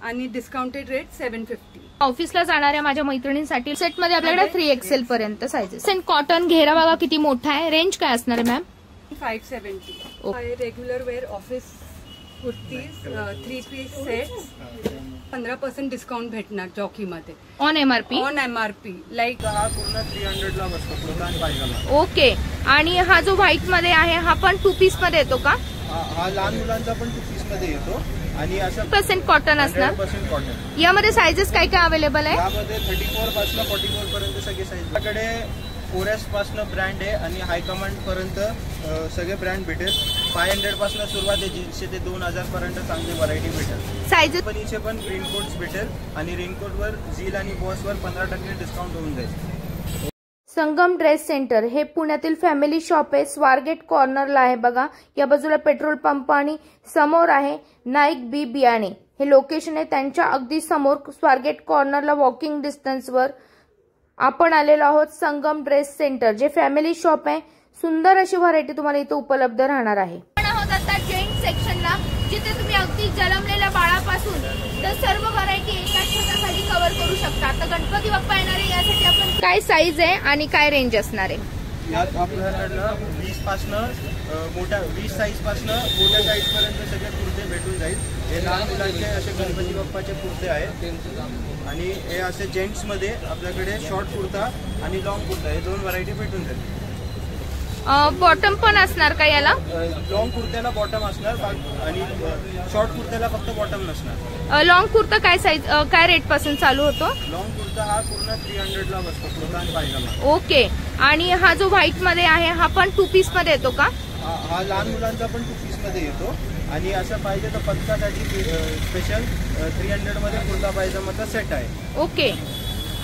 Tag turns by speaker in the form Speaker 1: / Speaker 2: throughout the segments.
Speaker 1: आणि discounted rate 750.
Speaker 2: ऑफिसला जाणाऱ्या माझ्या मैत्रिणींसाठी सेट मध्ये आपल्याकडे 3XL पर्यंत साइजेस. सेंट कॉटन घेरा बघा किती मोठा आहे. रेंज काय असणार आहे ma'am?
Speaker 1: 570. Regular wear office kurtis 3 piece sets 15% discount भेटणार जॉकीमध्ये
Speaker 2: on MRP.
Speaker 1: On MRP like
Speaker 3: हा पूर्ण 300 ला बसतो कुर्ता आणि पायजामा.
Speaker 2: ओके. आणि हा जो व्हाईट मध्ये आहे हा पण 2 पीस मध्ये येतो का?
Speaker 3: हा लहान मुलांचा पण 2 पीस मध्ये येतो आणि असं
Speaker 2: 100% कॉटन असणार.
Speaker 3: 100% कॉटन.
Speaker 2: यामध्ये साइजेस काय काय अवेलेबल आहे?
Speaker 3: यामध्ये 34 पासून 44 पर्यंत सगळे साईज. आपल्याकडे 4S पासून ब्रँड आहे आणि हाय कमांड पर्यंत सगळे ब्रँड भेटेल. 500 पासून सुरुवात आहे. 150 ते 2000 पर्यंत चांगली व्हरायटी भेटेल.
Speaker 2: साइजेस
Speaker 3: कंपनीचे पण रेनकोट्स भेटेल आणि रेनकोटवर झील आणि बॉसवर 15% डिस्काउंट होऊन जाईल.
Speaker 2: संगम ड्रेस सेंटर हे पुण्यातील फॅमिली शॉप आहे. स्वारगेट कॉर्नरला आहे बघा. या बाजूला पेट्रोल पंप आणि समोर आहे नाईक बी बियाणे. हे लोकेशन आहे त्यांच्या अगदी समोर स्वारगेट कॉर्नरला वॉकिंग डिस्टन्सवर आपण आलेलो आहोत. संगम ड्रेस सेंटर जे फॅमिली शॉप आहे. सुंदर अशी व्हरायटी तुम्हाला इथे उपलब्ध राहणार आहे. आपण आहोत आता जेंट्स सेक्शनला जिथे तुम्ही अगदी जन्मलेल्या बाळापासून तर सर्व व्हरायटी एका छताखाली कव्हर करू शकता. आता गणपती बाप्पा येणार आहे यासाठी आपण काय साईज आहे आणि काय रेंज असणार आहे?
Speaker 3: यात आपल्याकडनं 20 पासून मोठ्या 20 साईज पासून मोठ्या साईज पर्यंत सगळे कुर्ते भेटून जाईल. हे लहान मुलांचे असे गणपती बाप्पाचे कुर्ते आहेत आणि हे असे जेंट्स मध्ये आपल्याकडे शॉर्ट कुर्ता आणि लॉंग कुर्ता हे 2 व्हरायटी भेटून जाईल.
Speaker 2: बॉटम पण असणार का याला?
Speaker 3: लॉंग कुर्त्याला बॉटम असणार आणि शॉर्ट कुर्त्याला फक्त बॉटम नसणार.
Speaker 2: लॉंग कुर्ता काय साईज काय रेट पासून चालू होतो?
Speaker 3: लॉंग कुर्ता हा पूर्ण 300 ला बसतो कुर्ता आणि पायजामा.
Speaker 2: ओके. आणि हा जो व्हाईट मध्ये आहे हा पण 2 पीस मध्ये येतो का?
Speaker 3: हा लहान मुलांचा पण 2 पीस मध्ये येतो आणि असं पाहिजे तर पथकासाठी स्पेशल 300 मध्ये कुर्ता पायजामाचा सेट आहे.
Speaker 2: ओके.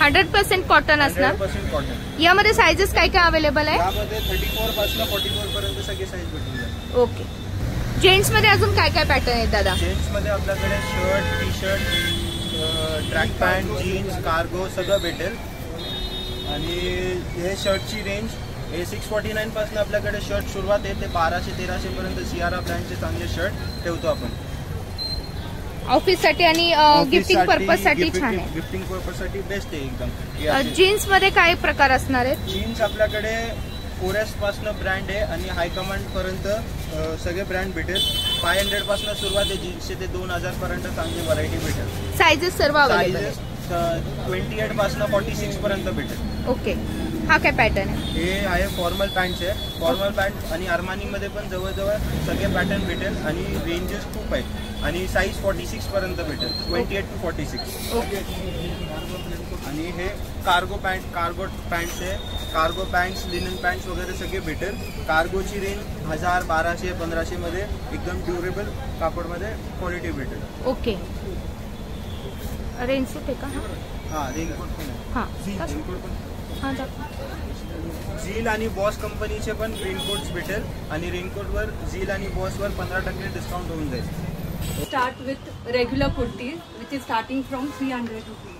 Speaker 2: 100% कॉटन असणार.
Speaker 3: 100% कॉटन.
Speaker 2: यामध्ये साइजेस काय काय अवेलेबल आहे?
Speaker 3: यामध्ये 34 पासून 44 पर्यंत सगळे साईज भेटून जाईल.
Speaker 2: ओके. जेंट्स मध्ये अजून काय काय पॅटर्न आहेत दादा?
Speaker 3: जेंट्स मध्ये आपल्याकडे shirt, T shirt, track pant, jeans, cargo सगळं भेटेल. आणि हे शर्टची रेंज हे 649 पासून आपल्याकडे शर्ट सुरुवात आहे ते 1200-1300 पर्यंत सियारा ब्रँडचे चांगले शर्ट ठेवतो आपण.
Speaker 2: ऑफिस साठी आणि गिफ्टिंग पर्पज साठी छान आहे.
Speaker 3: गिफ्टिंग पर्पज साठी बेस्ट आहे एकदम.
Speaker 2: जीन्स मध्ये काय प्रकार असणार आहेत?
Speaker 3: जीन्स आपल्याकडे 4S पासून ब्रँड आहे आणि हाय कमांड पर्यंत सगळे ब्रँड भेटेल. 500 पासून सुरुवात आहे. 150 ते 2000 पर्यंत चांगली व्हरायटी भेटेल.
Speaker 2: साइजेस सर्व अवेलेबल
Speaker 3: साइजेस 28 पासून 46 पर्यंत भेटेल.
Speaker 2: ओके. हा काय पॅटर्न आहे?
Speaker 3: हे आहे फॉर्मल पॅन्ट्स आहे. फॉर्मल पॅन्ट आणि अरमानी मध्ये पण जवळजवळ सगळे पॅटर्न भेटेल आणि रेंजेस खूप आहेत आणि साईज 46 पर्यंत भेटेल. 28 to 46.
Speaker 2: ओके.
Speaker 3: आणि हे कार्गो पॅन्ट्स आहे. कार्गो पॅन्ट्स, लिनन पॅन्ट्स वगैरे सगळे भेटेल. कार्गोची रेंज 1000, 1200, 1500 मध्ये एकदम ड्युरेबल कापड मध्ये क्वालिटी भेटेल.
Speaker 2: ओके. रेंज सूट आहे का?
Speaker 3: हा रेनकोट पण आहे.
Speaker 2: हा
Speaker 3: रेनकोट पण. झील आणि बॉस कंपनीचे पण रेनकोट्स भेटेल आणि रेनकोटवर झील आणि बॉसवर 15% डिस्काउंट होऊन जाईल.
Speaker 1: Start with regular kurtis which is starting from 300 rupees.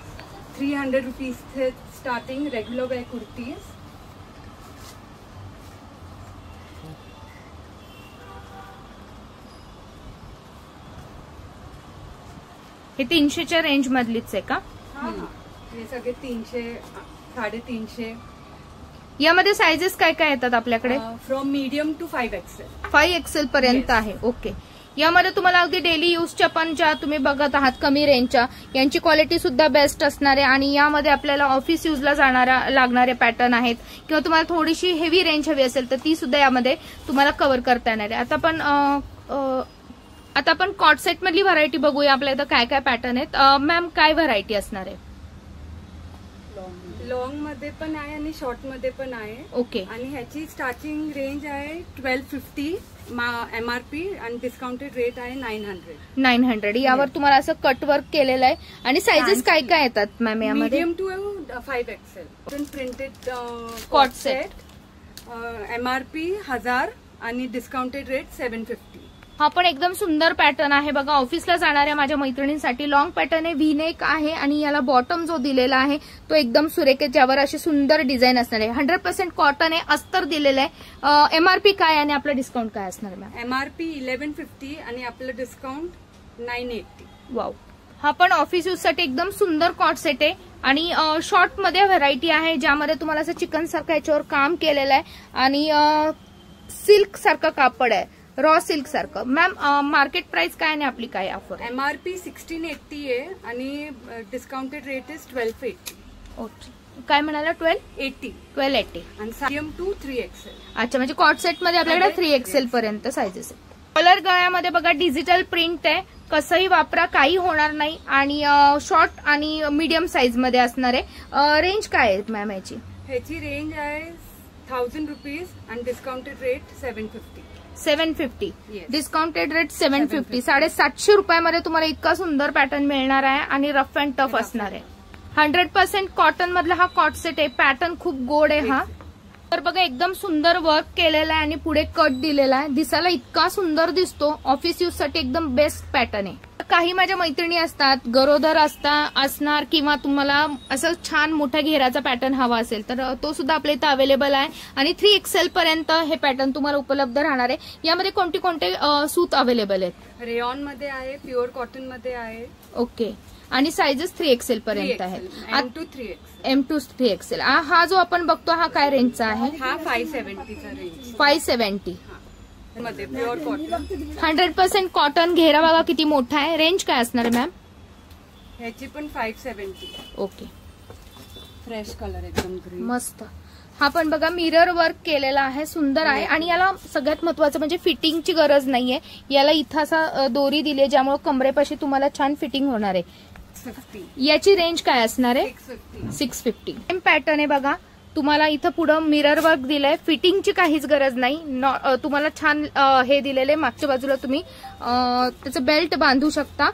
Speaker 1: 300 rupees से स्टार्टिंग रेग्युलर वेअर कुर्तीज.
Speaker 2: हे 300च्या रेंज मधलीच आहे का?
Speaker 1: हे सगळे 300, 350.
Speaker 2: यामध्ये साइजेस काय काय येतात आपल्याकडे?
Speaker 1: From medium to 5XL.
Speaker 2: 5XL पर्यंत आहे. ओके. यामध्ये तुम्हाला अगदी डेली यूजच्या पण ज्या तुम्ही बघत आहात कमी रेंजच्या यांची क्वालिटी सुद्धा बेस्ट असणार आहे आणि यामध्ये आपल्याला ऑफिस यूजला लागणारे पॅटर्न आहेत किंवा तुम्हाला थोडीशी हेवी रेंज हवी असेल तर ती सुद्धा यामध्ये तुम्हाला कव्हर करता येणार आहे. आता आपण कॉट सेट मधली व्हरायटी बघूया. आपल्या इथं काय काय पॅटर्न आहेत. मॅम काय व्हरायटी असणार आहे?
Speaker 1: लॉंग मध्ये पण आहे आणि शॉर्ट मध्ये पण आहे.
Speaker 2: ओके.
Speaker 1: आणि ह्याची स्टार्टिंग रेंज आहे 1250 एमआरपी आणि डिस्काउंटेड रेट आहे 900.
Speaker 2: यावर तुम्हाला असं कट वर्क केलेलं आहे. आणि साइजेस काय काय येतात मॅम यामध्ये?
Speaker 1: Medium to 5XL. Printed
Speaker 2: cot set
Speaker 1: MRP 1000 आणि डिस्काउंटेड रेट 750.
Speaker 2: हा पण एकदम सुंदर पॅटर्न आहे बघा. ऑफिसला जाणाऱ्या माझ्या मैत्रिणींसाठी लॉंग पॅटर्न आहे. व्हीनेक आहे आणि याला बॉटम जो दिलेला आहे तो एकदम सुरेख आहे ज्यावर अशी सुंदर डिझाईन असणार आहे. 100% कॉटन आहे. अस्तर दिलेलं आहे. एमआरपी काय आणि आपलं डिस्काउंट काय असणार मॅम?
Speaker 1: एमआरपी 1150 आणि आपलं डिस्काउंट 980.
Speaker 2: वाव. हा पण ऑफिस यूज साठी एकदम सुंदर कॉट सेट आहे आणि शॉर्ट मध्ये व्हरायटी आहे ज्यामध्ये तुम्हाला असं चिकन सारखं याच्यावर काम केलेलं आहे आणि सिल्क सारखं कापड आहे, रॉ सिल्क सारखं. मॅम मार्केट प्राइस काय नाही आपली, काय ऑफर?
Speaker 1: MRP 1680 आहे आणि डिस्काउंटेड रेट इज 1280.
Speaker 2: ओके, काय म्हणाला? 1280
Speaker 1: आणि medium to 3XL.
Speaker 2: अच्छा, म्हणजे कॉट सेट मध्ये आपल्याकडे 3XL पर्यंत साइजेस आहे. कलर गळ्यामध्ये बघा डिजिटल प्रिंट आहे, कसंही वापरा काही होणार नाही आणि शॉर्ट आणि मीडियम साईज मध्ये असणार आहे. रेंज काय आहे मॅम याची?
Speaker 1: ह्याची रेंज आहे 1000 रुपीज आणि discounted rate 750.
Speaker 2: 750
Speaker 1: Yes.
Speaker 2: Discounted rate 750. 750 रुपयामध्ये तुम्हाला इतका सुंदर पॅटर्न मिळणार आहे आणि रफ अँड टफ असणार आहे. 100% कॉटन मधला हा कॉट सेट आहे. पॅटर्न खूप गोड आहे हा. तर बघा एकदम सुंदर वर्क केलेला आहे आणि पुढे कट दिलेला आहे. दिसायला इतका सुंदर दिसतो. ऑफिस यूज साठी एकदम बेस्ट पॅटर्न आहे. काही माझ्या मैत्रिणी असतात, गरोदर असणार किंवा तुम्हाला असं छान मोठ्या घेराचा पॅटर्न हवा असेल तर तो सुद्धा आपल्या इथं अवेलेबल आहे आणि 3XL पर्यंत हे पॅटर्न तुम्हाला उपलब्ध राहणार आहे. यामध्ये कोणते कोणते सूत अवेलेबल आहेत?
Speaker 1: रेयॉन मध्ये आहे, प्युअर कॉटन मध्ये आहे.
Speaker 2: ओके, आणि साइजेस 3XL पर्यंत आहेत.
Speaker 1: M to 3XL.
Speaker 2: M to 3XL. हा जो आपण बघतो हा काय रेंजचा आहे?
Speaker 1: हा 570 चा रेंज.
Speaker 2: 570
Speaker 1: मध्ये प्युअर कॉटन.
Speaker 2: 100% कॉटन. घेरा बघा किती मोठा आहे. रेंज काय असणार आहे मॅम?
Speaker 1: ह्याची पण 570.
Speaker 2: ओके,
Speaker 1: फ्रेश कलर एकदम ग्रीन,
Speaker 2: मस्त. हा पण बघा मिरर वर्क केलेला आहे, सुंदर आहे आणि याला सगळ्यात महत्वाचं म्हणजे फिटिंगची गरज नाहीये. याला इथं असा दोरी दिली आहे ज्यामुळे कमरेपाशी तुम्हाला छान फिटिंग होणार आहे.
Speaker 1: 650.
Speaker 2: याची रेंज काय असणार आहे?
Speaker 1: 650.
Speaker 2: 650. सेम पॅटर्न आहे बघा. तुम्हाला इथं पुढं मिरर वर्क दिलंय, फिटिंगची काहीच गरज नाही. तुम्हाला छान हे दिलेले, मागच्या बाजूला तुम्ही त्याचं बेल्ट बांधू शकता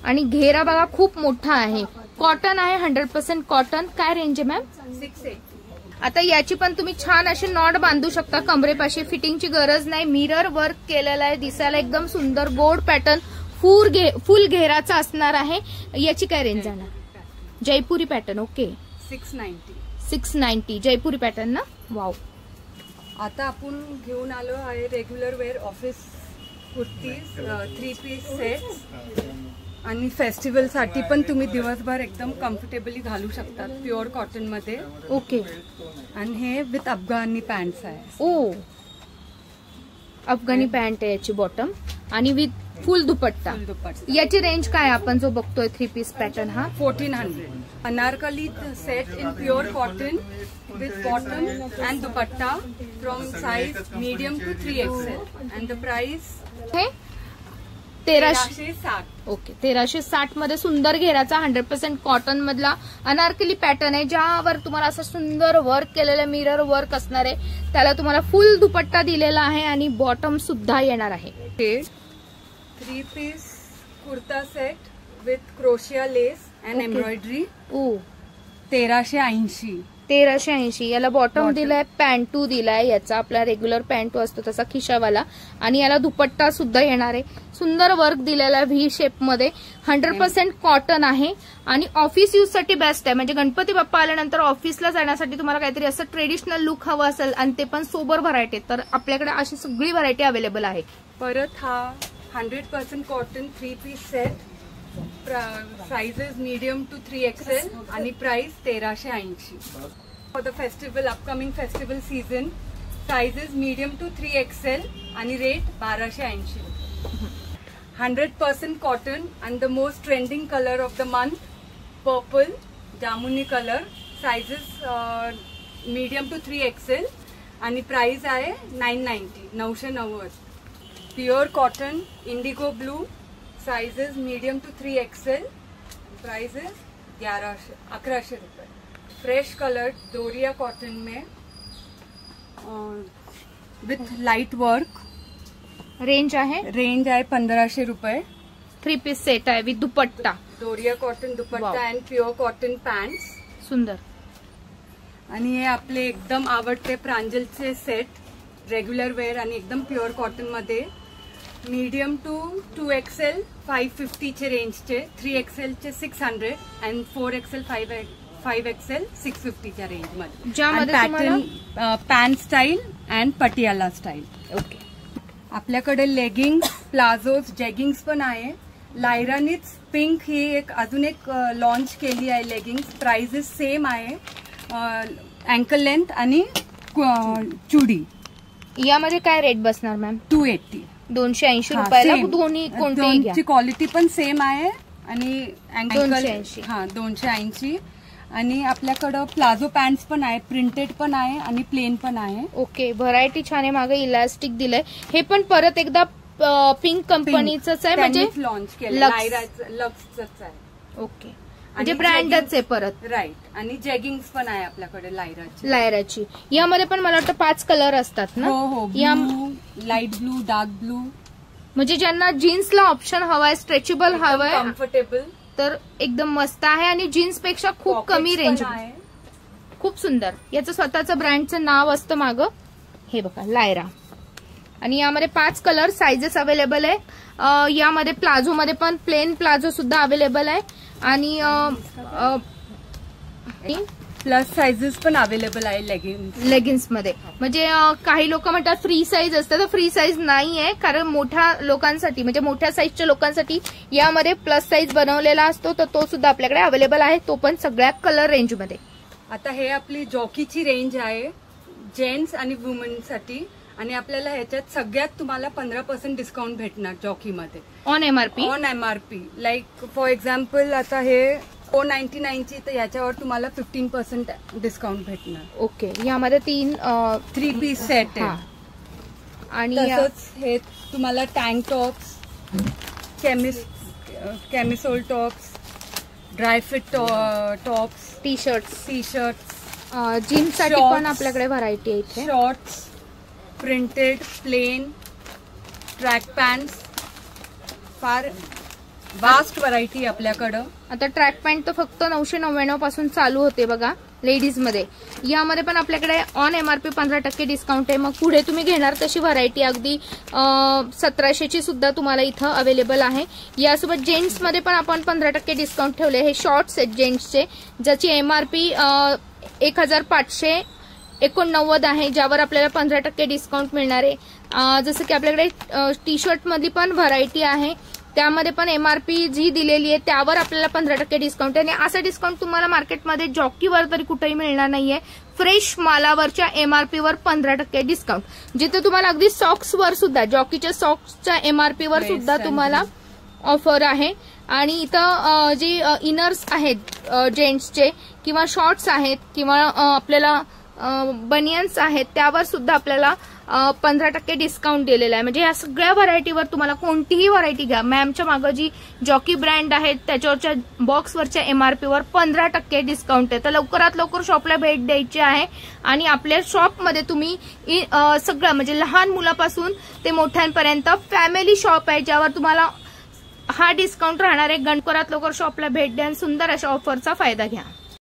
Speaker 2: आणि घेरा बघा खूप मोठा आहे. कॉटन आहे, 100% कॉटन. काय रेंज आहे मॅम?
Speaker 1: 680.
Speaker 2: आता याची पण तुम्ही छान अशी नॉट बांधू शकता कमरेपाशी. फिटिंगची गरज नाही. मिरर वर्क केलेला आहे, दिसायला एकदम सुंदर गोड पॅटर्न, फुल घेराचा असणार आहे. याची काय रेंज जाणार? Jaipuri pattern. Okay,
Speaker 1: 690.
Speaker 2: 690 Jaipuri pattern ना. वाव.
Speaker 1: आता आपण घेऊन आलो आहे regular wear office kurtis, 3 piece set आणि फेस्टिवल साठी पण तुम्ही दिवसभर एकदम कम्फर्टेबली घालू शकतात. प्युअर कॉटन मध्ये.
Speaker 2: ओके,
Speaker 1: आणि हे विथ अफगाणी पॅन्ट्स आहे.
Speaker 2: ओ, अफगाणी पॅन्ट आहे याची बॉटम आणि विथ फुल दुपट्टा. याची रेंज काय आपण जो बघतोय 3 पीस पॅटर्न हा?
Speaker 1: 1400. Anarkali set in pure cotton with bottom and dupatta from size medium to 3XL and the price
Speaker 2: हे 1360.
Speaker 1: 1360.
Speaker 2: ओके, 1360 मध्ये सुंदर घेराचा 100% कॉटन मधला अनारकली पॅटर्न आहे ज्यावर तुम्हाला असं सुंदर वर्क केलेलं मिरर वर्क असणार आहे. त्याला तुम्हाला फुल दुपट्टा दिलेला आहे आणि बॉटम सुद्धा येणार आहे.
Speaker 1: 3 पीस कुर्ता सेट विथ क्रोशिया लेस अँड एम्ब्रॉयडरी.
Speaker 2: ओ,
Speaker 1: 1380.
Speaker 2: 1380. याला बॉटम दिलाय, पॅन्टू दिलाय. याचा आपला रेग्युलर पॅन्टू असतो तसा खिशावाला आणि याला दुपट्टा सुद्धा येणार आहे. सुंदर वर्क दिलेला व्ही शेप मध्ये. 100% कॉटन आहे आणि ऑफिस यूज साठी बेस्ट आहे. म्हणजे गणपती बाप्पा आल्यानंतर ऑफिसला जाण्यासाठी तुम्हाला काहीतरी असं ट्रेडिशनल लुक हवं असेल आणि ते पण सोबर व्हरायटी, तर आपल्याकडे अशी सगळी व्हरायटी अवेलेबल आहे.
Speaker 1: परत हा 100% cotton 3 piece set, sizes medium to 3XL आणि price 1380. For the festival, upcoming festival season, sizes medium to 3XL आणि rate 1280. 100% cotton and the most trending colour of the month, purple जामुनी colour, sizes medium to 3XL आणि price आहे 990. 990. Pure cotton indigo blue, sizes medium to 3XL, prices 1100 रुपये. Fresh colour doria cotton में with light work.
Speaker 2: Range आहे?
Speaker 1: Range आहे 1500 रुपये.
Speaker 2: 3 piece set आहे with दुपट्टा.
Speaker 1: डोरिया cotton dupatta and pure cotton pants.
Speaker 2: सुंदर.
Speaker 1: आणि हे आपले एकदम आवडते प्रांजलचे सेट, रेग्युलर वेअर आणि एकदम प्युअर कॉटन मध्ये. मीडियम टू 2XL 550 चे रेंजचे, 3XL चे 600 अँड 4XL 5XL 650 च्या रेंज मध्ये.
Speaker 2: ज्यामध्ये
Speaker 1: pattern pant style and Patiala style.
Speaker 2: Okay.
Speaker 1: आपल्याकडे लेगिंग्स, प्लाझोज, जेगिंग्स पण आहे लायरानीच पिंक ही एक अजून एक लॉन्च केली आहे लेगिंग्स. प्राइसेस सेम आहे, अँकल लेंथ आणि चुडी.
Speaker 2: यामध्ये काय रेट बसणार मॅम?
Speaker 1: 280.
Speaker 2: 280 रुपयाला दोन्ही कोणतेही घ्या.
Speaker 1: क्वालिटी पण सेम आहे आणि
Speaker 2: 280.
Speaker 1: 280. आणि आपल्याकडं प्लाझो पॅन्ट्स पण आहे, प्रिंटेड पण आहे आणि प्लेन पण आहे.
Speaker 2: ओके, व्हरायटी छान आहे. मागे इलास्टिक दिलंय. हे पण परत एकदा पिंक कंपनीच आहे, म्हणजे
Speaker 1: लॉन्च केलं, लक्सच आहे.
Speaker 2: ओके, म्हणजे ब्रँडच आहे परत.
Speaker 1: राईट. आणि जेगिंग्स पण आहे आपल्याकडे
Speaker 2: लायराची. यामध्ये पण मला वाटतं 5 कलर असतात ना?
Speaker 1: हो, लाईट ब्लू, डार्क ब्लू.
Speaker 2: म्हणजे ज्यांना जीन्सला ऑप्शन हवाय, स्ट्रेचेबल हवाय,
Speaker 1: कम्फर्टेबल, तर
Speaker 2: एकदम मस्त आहे. आणि जीन्स पेक्षा खूप कमी रेंज आहे. खूप सुंदर. याचं स्वतःचं ब्रँडचं नाव असतं मागं. हे बघा, लायरा. आणि यामध्ये 5 कलर साइजेस अवेलेबल आहे. यामध्ये प्लाझो मध्ये पण प्लेन प्लाझो सुद्धा अवेलेबल आहे आणि
Speaker 1: प्लस साइजेस पण अवेलेबल आहे
Speaker 2: लेगिन्स मध्ये. म्हणजे काही लोक म्हणतात फ्री साईज असतं, तर फ्री साईज नाही आहे, कारण मोठ्या लोकांसाठी म्हणजे मोठ्या साईजच्या लोकांसाठी यामध्ये प्लस साईज बनवलेला असतो, तर तो सुद्धा आपल्याकडे अवेलेबल आहे, तो पण सगळ्या कलर रेंज मध्ये.
Speaker 1: आता हे आपली जॉकीची रेंज आहे जेंट्स आणि वुमेन साठी. आणि आपल्याला ह्याच्यात सगळ्यात तुम्हाला 15% डिस्काउंट भेटणार जॉकीमध्ये
Speaker 2: on
Speaker 1: MRP. Like for example आता हे 499 ची, तर याच्यावर तुम्हाला 15% डिस्काउंट भेटणार.
Speaker 2: ओके, यामध्ये
Speaker 1: 3 पीस सेट आहे.
Speaker 2: आणि
Speaker 1: हे तुम्हाला tank tops, camisole tops, dry fit tops,
Speaker 2: T shirt, jeans साठी पण आपल्याकडे व्हरायटी आहे इथे.
Speaker 1: Shorts, printed, plain, track pants, far vast variety आपल्याकडं.
Speaker 2: आता ट्रॅक पॅन्ट तर फक्त 999 पासून चालू होते बघा लेडीज मध्ये. यामध्ये पण आपल्याकडे ऑन एमआरपी 15% डिस्काउंट आहे. मग पुढे तुम्ही घेणार तशी व्हरायटी अगदी 1700 ची सुद्धा तुम्हाला इथं अवेलेबल आहे. यासोबत जेंट्स मध्ये पण आपण 15% डिस्काउंट ठेवले. हे शॉर्ट्स आहेत जेंट्सचे, ज्याची एमआरपी 1589 आहे, ज्यावर आपल्याला 15% डिस्काउंट मिळणार आहे. जसं की आपल्याकडे टी शर्ट मध्ये पण व्हरायटी आहे, त्यामध्ये पण एमआरपी जी दिलेली आहे त्यावर आपल्याला 15% डिस्काउंट आहे. आणि असं डिस्काउंट तुम्हाला मार्केटमध्ये जॉकीवर तरी कुठेही मिळणार नाहीये. फ्रेश मालावरच्या एमआरपी वर 15% डिस्काउंट, जिथे तुम्हाला अगदी सॉक्स वर सुद्धा, जॉकीच्या सॉक्सच्या एमआरपी वर सुद्धा तुम्हाला ऑफर आहे. आणि इथं जे इनर्स आहेत जेंट्सचे किंवा शॉर्ट्स आहेत किंवा आपल्याला बनियन्स आहेत, त्यावर सुद्धा आपल्याला 15% डिस्काउंट दिलेला आहे. म्हणजे या सगळ्या व्हरायटीवर तुम्हाला कोणतीही व्हरायटी घ्या, मॅमच्या मागं जी जॉकी ब्रँड आहेत त्याच्यावरच्या बॉक्सवरच्या एमआरपीवर 15% डिस्काउंट आहे. तर लवकरात लवकर शॉपला भेट द्यायची आहे. आणि आपल्या शॉपमध्ये तुम्ही सगळं म्हणजे लहान मुलापासून ते मोठ्यांपर्यंत फॅमिली शॉप आहे, ज्यावर तुम्हाला हा डिस्काउंट राहणार आहे. गणपरात लवकर शॉपला भेट द्या, सुंदर अशा ऑफरचा फायदा घ्या.